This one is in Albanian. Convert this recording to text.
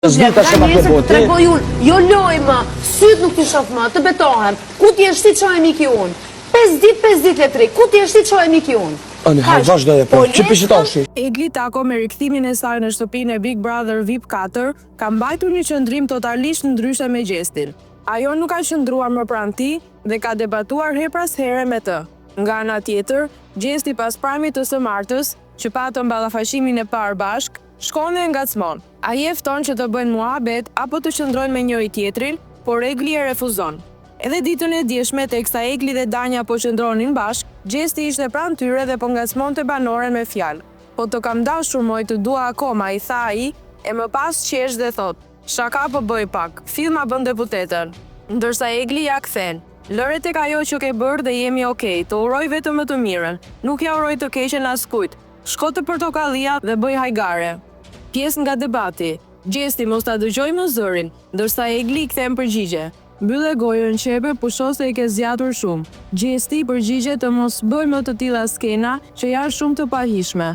Zbita që ma ke Të boti. tregoj unë, jo loj më, syt nuk t'i shof më, të betohem. Ku ti është ti qoj e miki unë? 5 dit letri, ku ti është ti qoj e miki unë? Ani, hajë, vazhdoje, po, që pishitoshi. Egli Tako me rikthimin e saj në shtëpinë e Big Brother VIP 4 ka mbajtur një qëndrim totalisht ndryshe me Gjestin. Ajo nuk ka qëndruar më pranë tij dhe ka debatuar her pas here me të. Nga ana tjetër, Gjesti pas pramit të së martës, që patën ballafashimin e parë bashk, shkon dhe ngacmon. Ai e fton që të bëjnë muhabet apo të qëndrojnë me njëri tjetrin, por Egli e refuzon. Edhe ditën e djeshme teksa Egli dhe Danja po qëndronin bashk, Gjesti ishte pranë tyre dhe po ngacmonte banoren me fjalë. Po të kam dashur moj të dua akoma, i tha ai, e më pas qesh dhe thot, shaka po bëj pak, fill ma bën deputetën. Ndërsa Egli ja kthen, lëre tek ajo që ke bërë dhe jemi okej, të uroj vetëm më të mirën, nuk ja uroj të keqen askujt, shko të portokallia dhe bëj hajgare. Pjesë nga debati, Gjesti mos ta dëgjoj më zërin, ndërsa Egli kthen përgjigje. Mbyllë gojën qepe, pusho se i ke zgjatur shumë. Gjesti përgjigje të mos bëj më të tilla skena që janë shumë të pahishme.